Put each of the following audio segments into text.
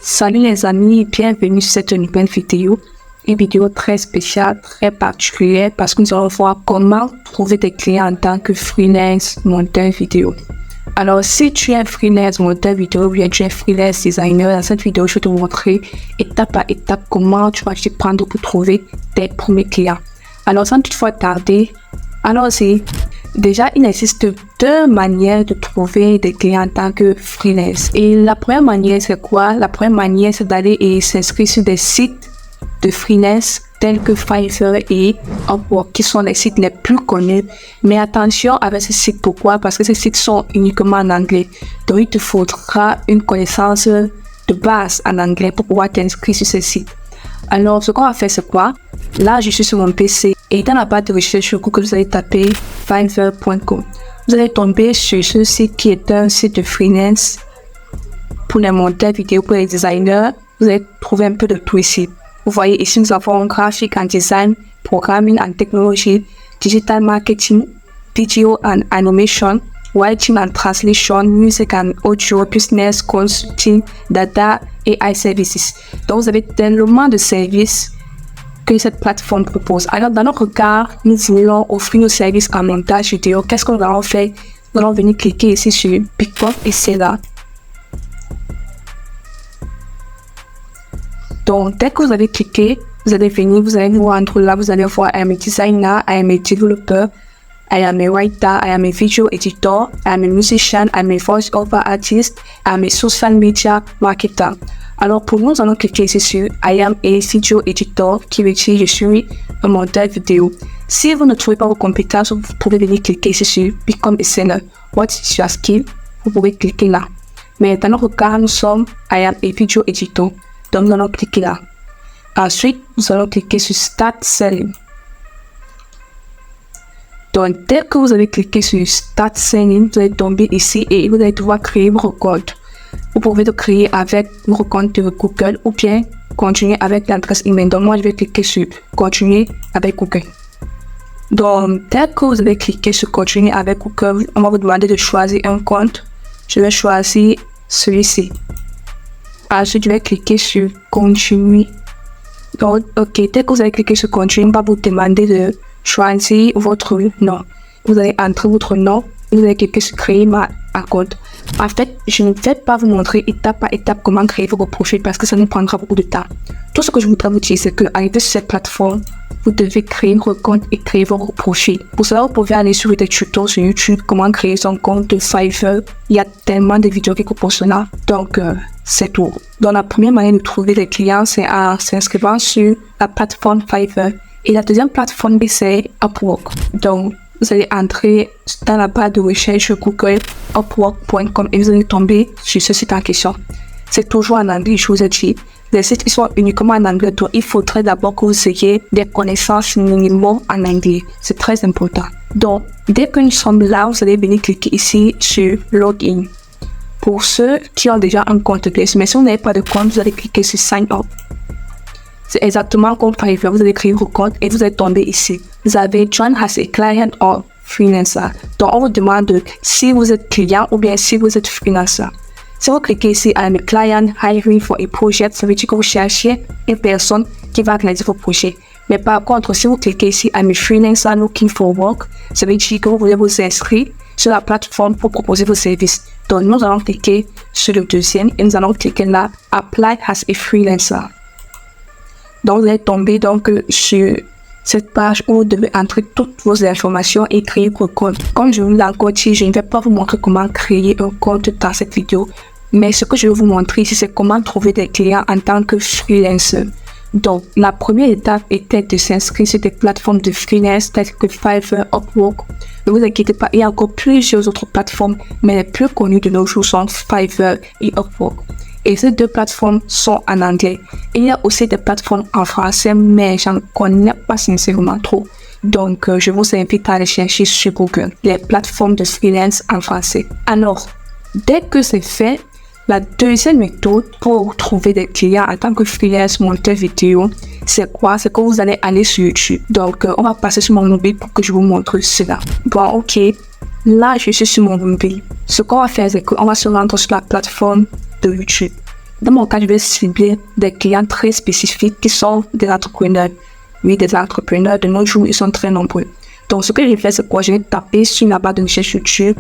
Salut les amis, bienvenue sur cette nouvelle vidéo. Une vidéo très spéciale, très particulière parce que nous allons voir comment trouver des clients en tant que freelance monteur vidéo. Alors si tu es un freelance monteur vidéo ou bien tu es freelance designer, dans cette vidéo je vais te montrer étape par étape comment tu vas t'y prendre pour trouver tes premiers clients. Alors sans toutefois tarder, allons-y. Déjà, il existe deux manières de trouver des clients en tant que freelance. Et la première manière, c'est quoi? La première manière, c'est d'aller et s'inscrire sur des sites de freelance tels que Fiverr et Upwork, qui sont les sites les plus connus. Mais attention avec ces sites, pourquoi? Parce que ces sites sont uniquement en anglais. Donc, il te faudra une connaissance de base en anglais pour pouvoir t'inscrire sur ces sites. Alors, ce qu'on va faire, c'est quoi? Là, je suis sur mon PC et dans la barre de recherche sur Google, vous allez taper fiverr.com. Vous allez tomber sur ce site qui est un site de freelance pour les monteurs vidéo, pour les designers. Vous allez trouver un peu de tout ici. Vous voyez ici, nous avons un graphique en design, programming en technologie, digital marketing, video and animation, writing and translation, music and audio, business, consulting, data et iServices. Donc, vous avez tellement de services que cette plateforme propose. Alors, dans notre cas, nous voulons offrir nos services en montage vidéo. Qu'est-ce que nous allons faire? Nous allons venir cliquer ici sur Pickpop et c'est là. Donc, dès que vous avez cliqué, vous allez venir, vous allez nous rendre là, vous allez voir I am a designer, I am a developer, I am a writer, I am a video editor, I am a musician, I am a voice-over artist, I am a social media marketer. Alors pour nous, nous allons cliquer ici sur I am a video editor qui veut dire je suis un monteur vidéo. Si vous ne trouvez pas vos compétences, vous pouvez venir cliquer ici sur Become a seller. What is your skill? Vous pouvez cliquer là. Mais dans notre cas, nous sommes I am a video editor. Donc nous allons cliquer là. Ensuite, nous allons cliquer sur Start Selling. Donc, dès que vous avez cliqué sur Start Selling, vous allez tomber ici et vous allez devoir créer votre compte. Vous pouvez le créer avec votre compte de Google ou bien continuer avec l'adresse email. Donc, moi, je vais cliquer sur Continuer avec Google. Donc, dès que vous avez cliqué sur Continuer avec Google, on va vous demander de choisir un compte. Je vais choisir celui-ci. Ensuite, je vais cliquer sur Continuer. Donc, ok, dès que vous avez cliqué sur Continuer, on va vous demander de choisir votre nom. Vous allez entrer votre nom et vous allez cliquer sur Créer un compte. En fait, je ne vais pas vous montrer étape par étape comment créer votre profil parce que ça nous prendra beaucoup de temps. Tout ce que je voudrais vous dire, c'est qu'arrivé sur cette plateforme, vous devez créer votre compte et créer votre profil. Pour cela, vous pouvez aller sur des tutos sur YouTube, comment créer son compte de Fiverr. Il y a tellement de vidéos qui proposent cela. Donc, c'est tout. Donc, la première manière de trouver des clients, c'est en s'inscrivant sur la plateforme Fiverr. Et la deuxième plateforme, c'est Upwork. Donc, vous allez entrer dans la barre de recherche Google Upwork.com et vous allez tomber sur ce site en question. C'est toujours en anglais, je vous ai dit. Les sites ils sont uniquement en anglais, donc il faudrait d'abord que vous ayez des connaissances minimum en anglais. C'est très important. Donc, dès que nous sommes là, vous allez venir cliquer ici sur Login. Pour ceux qui ont déjà un compte place, mais si vous n'avez pas de compte, vous allez cliquer sur Sign Up. C'est exactement comme Fiverr, vous allez créer votre compte et vous allez tomber ici. Vous avez Join as a client or freelancer. Donc, on vous demande si vous êtes client ou bien si vous êtes freelancer. Si vous cliquez ici I am a client hiring for a project, ça veut dire que vous cherchez une personne qui va réaliser vos projets. Mais par contre, si vous cliquez ici I am a freelancer looking for work, ça veut dire que vous voulez vous inscrire sur la plateforme pour proposer vos services. Donc, nous allons cliquer sur le deuxième et nous allons cliquer là Apply as a freelancer. Donc, vous allez tomber donc sur cette page où vous devez entrer toutes vos informations et créer votre compte. Comme je vous l'ai encore dit, je ne vais pas vous montrer comment créer un compte dans cette vidéo. Mais ce que je vais vous montrer ici, c'est comment trouver des clients en tant que freelancer. Donc, la première étape était de s'inscrire sur des plateformes de freelance telles que Fiverr, Upwork. Ne vous inquiétez pas, il y a encore plusieurs autres plateformes, mais les plus connues de nos jours sont Fiverr et Upwork. Et ces deux plateformes sont en anglais. Il y a aussi des plateformes en français, mais j'en connais pas sincèrement trop. Donc, je vous invite à aller chercher sur Google les plateformes de freelance en français. Alors, dès que c'est fait, la deuxième méthode pour trouver des clients en tant que freelance monteur vidéo, c'est quoi? C'est que vous allez aller sur YouTube. Donc, on va passer sur mon mobile pour que je vous montre cela. Bon, ok. Là, je suis sur mon mobile. Ce qu'on va faire, c'est qu'on va se rendre sur la plateforme de YouTube. Dans mon cas, je vais cibler des clients très spécifiques qui sont des entrepreneurs. Oui, des entrepreneurs de nos jours, ils sont très nombreux. Donc, ce que j'ai fait, c'est quoi? Je vais taper sur la barre de recherche YouTube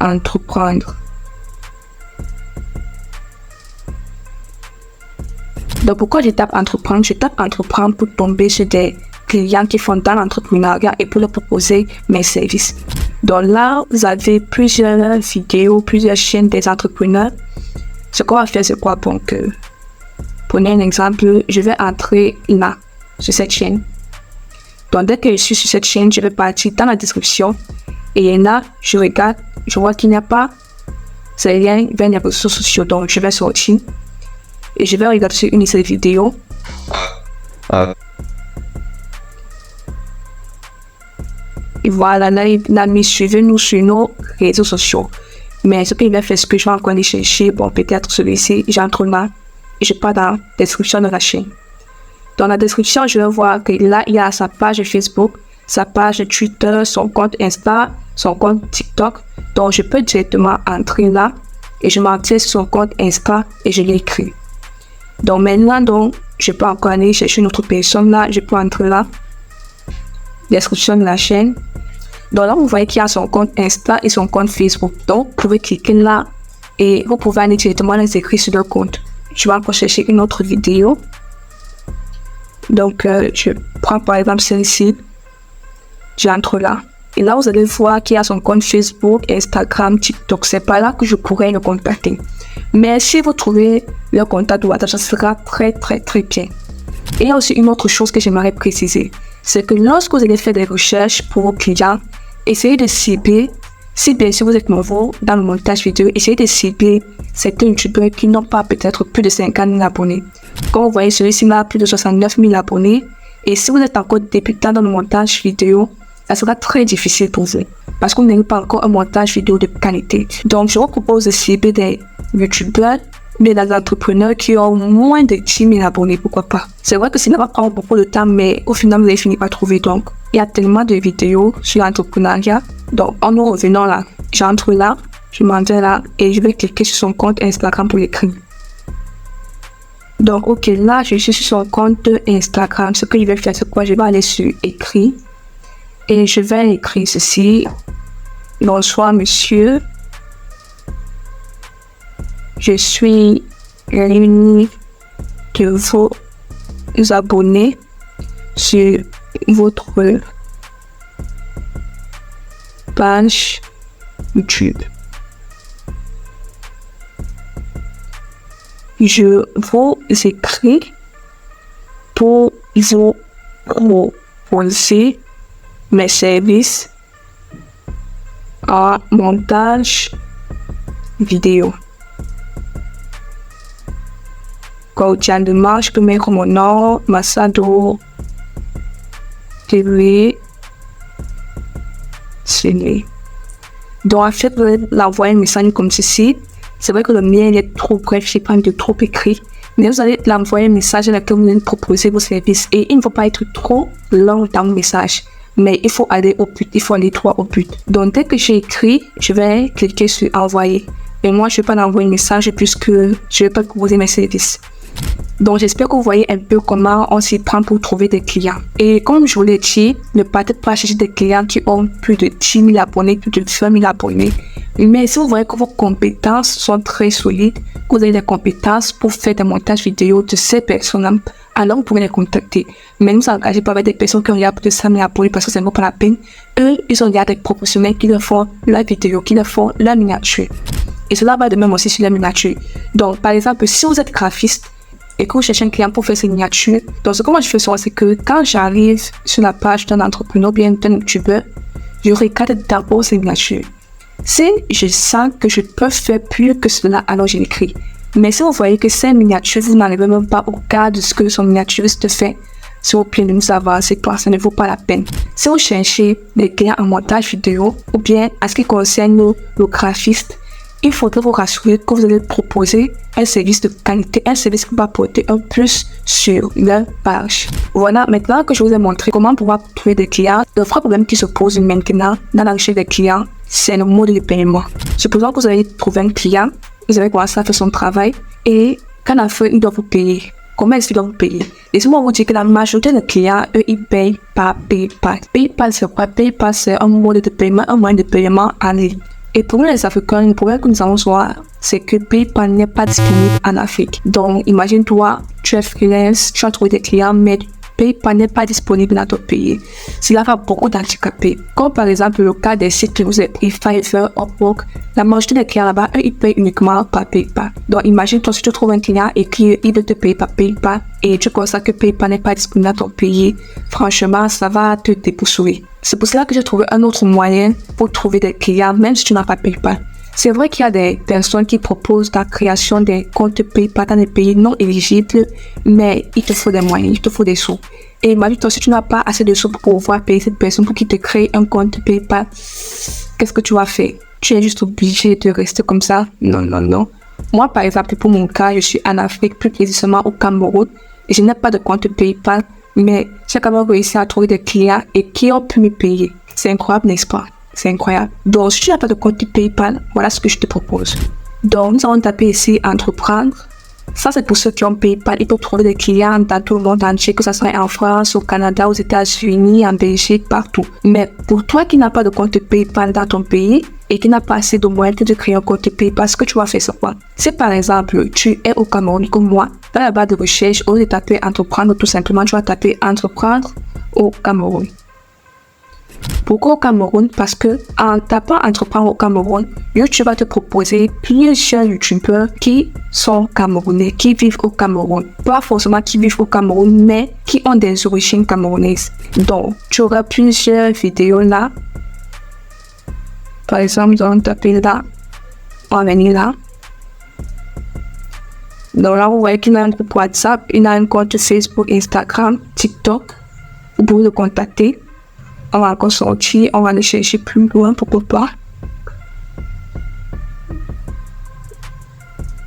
entreprendre. Donc, pourquoi je tape entreprendre? Je tape entreprendre pour tomber sur des clients qui font dans l'entrepreneuriat et pour leur proposer mes services. Donc là, vous avez plusieurs vidéos, plusieurs chaînes des entrepreneurs. Ce qu'on va faire, c'est quoi? Donc, prenez un exemple, je vais entrer là, sur cette chaîne. Donc, dès que je suis sur cette chaîne, je vais partir dans la description. Et là, je regarde, je vois qu'il n'y a pas ces liens vers les réseaux sociaux. Donc, je vais sortir. Et je vais regarder sur une de ces vidéos. Et voilà, là, il a mis suivez-nous sur nos réseaux sociaux. Mais ce qu'il va faire, c'est que je vais encore aller chercher, bon, peut-être celui-ci, j'entre là, et je pars dans la description de la chaîne. Dans la description, je vais voir que là, il y a sa page Facebook, sa page Twitter, son compte Insta, son compte TikTok. Donc, je peux directement entrer là, et je m'entre sur son compte Insta, et je l'écris. Donc maintenant, donc, je peux encore aller chercher une autre personne là, je peux entrer là, description de la chaîne. Donc là, vous voyez qu'il y a son compte Insta et son compte Facebook. Donc, vous pouvez cliquer là et vous pouvez aller directement les écrire sur leur compte. Je vais encore chercher une autre vidéo. Donc, je prends par exemple celle-ci, j'entre là. Et là, vous allez voir qu'il y a son compte Facebook, Instagram, TikTok. C'est pas là que je pourrais le contacter. Mais si vous trouvez le contact WhatsApp, ça sera très bien. Et il y a aussi une autre chose que j'aimerais préciser. C'est que lorsque vous allez faire des recherches pour vos clients, essayez de cibler, si bien sûr vous êtes nouveau dans le montage vidéo, essayez de cibler certains youtubeurs qui n'ont pas peut-être plus de 50 000 abonnés. Comme vous voyez, celui-ci a plus de 69 000 abonnés. Et si vous êtes encore débutant dans le montage vidéo, ça sera très difficile pour vous. Parce qu'on n'a pas encore un montage vidéo de qualité. Donc, je vous propose de cibler des youtubeurs, mais des entrepreneurs qui ont moins de 10 000 abonnés, pourquoi pas. C'est vrai que ça va prendre beaucoup de temps, mais au final, vous allez finir par trouver. Donc, il y a tellement de vidéos sur l'entrepreneuriat. Donc, en nous revenant là, j'entre là, je m'entre là, et je vais cliquer sur son compte Instagram pour l'écrire. Donc, ok, là, je suis sur son compte Instagram. Ce que je vais faire, c'est quoi? Je vais aller sur écrit. Et je vais écrire ceci. Bonsoir, monsieur. Je suis l'une de vos abonnés sur votre page YouTube. Je vous écris pour vous proposer mes services en montage vidéo. Quotidiennement, je peux mettre mon nom, Massado TV Séné. Donc, en fait, vous allez l'envoyer un message comme ceci. C'est vrai que le mien est trop bref, je n'ai pas envie de trop écrire. Mais vous allez l'envoyer un message dans lequel vous allez proposer vos services. Et il ne faut pas être trop long dans le message. Mais il faut aller au but, il faut aller droit au but. Donc, dès que j'ai écrit, je vais cliquer sur envoyer. Et moi, je ne vais pas envoyer un message puisque je ne vais pas proposer mes services. Donc, j'espère que vous voyez un peu comment on s'y prend pour trouver des clients. Et comme je vous l'ai dit, ne partez pas chercher des clients qui ont plus de 10 000 abonnés, plus de 20 000 abonnés. Mais si vous voyez que vos compétences sont très solides, que vous avez des compétences pour faire des montages vidéo de ces personnes-là, alors vous pouvez les contacter. Mais ne vous engagez pas avec des personnes qui ont plus de 5 000 abonnés parce que ça ne vaut pas la peine. Eux, ils ont déjà des professionnels qui leur font la vidéo, qui leur font la miniature. Et cela va de même aussi sur la miniature. Donc, par exemple, si vous êtes graphiste, et que vous cherchez un client pour faire ses miniatures. Donc, ce que moi je fais souvent, c'est que quand j'arrive sur la page d'un entrepreneur, bien d'un youtubeur, je regarde d'abord ses miniatures. Si je sens que je peux faire plus que cela, alors je l'écris. Mais si vous voyez que ces miniatures, vous n'arrivez même pas au cas de ce que son miniaturiste fait, sur le plan de nous avancer, quoi, ça ne vaut pas la peine. Si vous cherchez des clients en montage vidéo, ou bien à ce qui concerne le graphiste, il faudrait vous rassurer que vous allez proposer un service de qualité, un service qui va apporter un plus sur leur page. Voilà, maintenant que je vous ai montré comment pouvoir trouver des clients, le vrai problème qui se pose maintenant dans la recherche des clients, c'est le mode de paiement. Supposons que vous avez trouvé un client, vous avez commencé à faire son travail et quand la fin, il doit vous payer. Comment est-ce qu'il doit vous payer? Laissez-moi vous dire que la majorité des clients, eux, ils payent par PayPal. PayPal, c'est quoi? PayPal, c'est un mode de paiement, un moyen de paiement en ligne. Et pour les Africains, le problème que nous allons voir, c'est que PayPal n'est pas disponible en Afrique. Donc, imagine-toi, tu es freelance, tu as trouvé des clients, mais PayPal n'est pas disponible dans ton pays. Cela va beaucoup d'handicapés. Comme par exemple le cas des sites que vous avez pris, Fiverr, Upwork, la majorité des clients là-bas, eux, ils payent uniquement par PayPal. Donc, imagine-toi si tu trouves un client et qu'il veut te payer par PayPal et tu constates que PayPal n'est pas disponible dans ton pays, franchement, ça va te déboussoler. C'est pour cela que j'ai trouvé un autre moyen pour trouver des clients, même si tu n'as pas PayPal. C'est vrai qu'il y a des personnes qui proposent la création des comptes PayPal dans des pays non éligibles, mais il te faut des moyens, il te faut des sous. Et imagine-toi, si tu n'as pas assez de sous pour pouvoir payer cette personne pour qu'il te crée un compte PayPal, qu'est-ce que tu vas faire? Tu es juste obligé de rester comme ça? Non, non, non. Moi, par exemple, pour mon cas, je suis en Afrique, plus précisément au Cameroun, et je n'ai pas de compte PayPal, mais j'ai quand même réussi à trouver des clients et qui ont pu me payer. C'est incroyable, n'est-ce pas? C'est incroyable. Donc, si tu n'as pas de compte PayPal, voilà ce que je te propose. Donc, nous allons taper ici « Entreprendre ». Ça, c'est pour ceux qui ont PayPal. Ils peuvent trouver des clients dans tout le monde entier, que ce soit en France, au Canada, aux États-Unis, en Belgique, partout. Mais pour toi qui n'as pas de compte PayPal dans ton pays et qui n'a pas assez de moyens de créer un compte PayPal, ce que tu vas faire, c'est quoi? Si par exemple, tu es au Cameroun comme moi, dans la barre de recherche, au lieu de taper « Entreprendre », tout simplement, tu vas taper « Entreprendre au Cameroun ». Pourquoi au Cameroun? Parce que en tapant entreprendre au Cameroun, YouTube va te proposer plusieurs YouTubeurs qui sont camerounais, qui vivent au Cameroun. Pas forcément qui vivent au Cameroun, mais qui ont des origines camerounaises. Donc, tu auras plusieurs vidéos là. Par exemple, on va taper là. On va venir là. Donc là, vous voyez qu'il a un groupe WhatsApp, il a un compte Facebook, Instagram, TikTok. Vous pouvez le contacter. On va encore sortir, on va le chercher plus loin, pourquoi pas.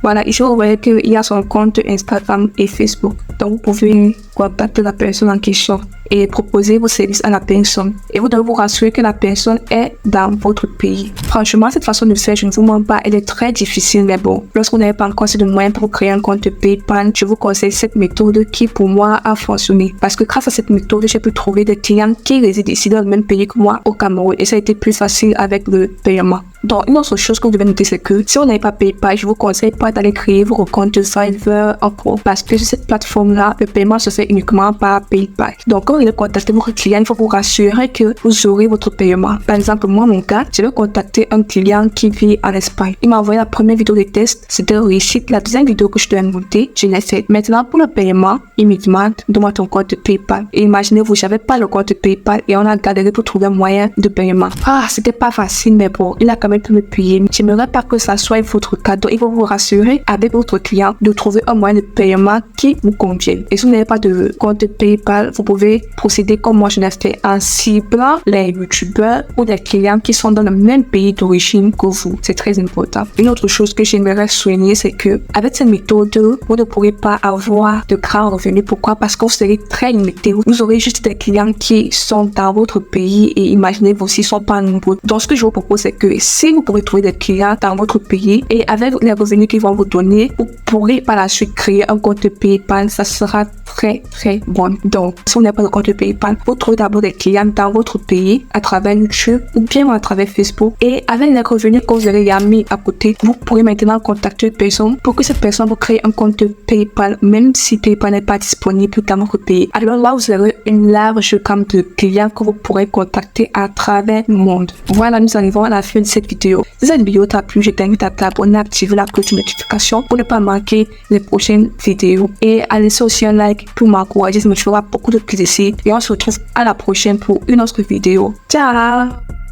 Voilà, ici vous voyez qu'il y a son compte Instagram et Facebook. Donc vous pouvez contacter la personne en question et proposer vos services à la personne. Et vous devez vous rassurer que la personne est dans votre pays. Franchement, cette façon de faire, je ne vous mens pas, elle est très difficile, mais bon. Lorsque vous n'avez pas encore assez de moyens pour créer un compte PayPal, je vous conseille cette méthode qui pour moi a fonctionné. Parce que grâce à cette méthode, j'ai pu trouver des clients qui résident ici dans le même pays que moi au Cameroun. Et ça a été plus facile avec le paiement. Donc, une autre chose que vous devez noter, c'est que si vous n'avez pas PayPal, je vous conseille pas d'aller créer vos comptes Fiverr, Upwork, parce que sur cette plateforme-là, le paiement se fait uniquement par PayPal. Donc, quand vous allez contacter votre client, il faut vous rassurer que vous aurez votre paiement. Par exemple, moi, mon cas, je vais contacter un client qui vit en Espagne. Il m'a envoyé la première vidéo de test, c'était réussi. La deuxième vidéo que je dois monter, je l'ai faite. Maintenant, pour le paiement, il me demande, donne-moi ton compte PayPal. Et imaginez-vous, j'avais pas le compte PayPal et on a galéré pour trouver un moyen de paiement. Ah, c'était pas facile, mais bon, il a quand même pu me payer. J'aimerais pas que ça soit votre cadeau. Il faut vous rassurer avec votre client de trouver un moyen de paiement qui vous convient. Et si vous n'avez pas de compte PayPal, vous pouvez procéder comme moi je l'ai fait en ciblant les youtubeurs ou des clients qui sont dans le même pays d'origine que vous. C'est très important. Une autre chose que j'aimerais souligner, c'est que avec cette méthode, vous ne pourrez pas avoir de grands revenus. Pourquoi? Parce que vous serez très limité. Vous aurez juste des clients qui sont dans votre pays et imaginez-vous s'ils ne sont pas nombreux. Donc ce que je vous propose, c'est que si vous pouvez trouver des clients dans votre pays et avec les revenus qu'ils vont vous donner, vous pourrez par la suite créer un compte PayPal. Ça sera très bon. Donc, si vous n'avez pas de compte PayPal, vous trouvez d'abord des clients dans votre pays à travers YouTube ou bien à travers Facebook. Et avec les revenus que vous aurez mis à côté, vous pourrez maintenant contacter une personne pour que cette personne vous crée un compte PayPal, même si PayPal n'est pas disponible dans votre pays. Alors là, vous aurez une large gamme de clients que vous pourrez contacter à travers le monde. Voilà, nous arrivons à la fin de cette vidéo. Si cette vidéo t'a plu, je t'invite à t'abonner, à activer la cloche de notification pour ne pas manquer les prochaines vidéos. Et à laisser aussi un like pour m'encourager, ça me fera beaucoup de plaisir. Et on se retrouve à la prochaine pour une autre vidéo. Ciao!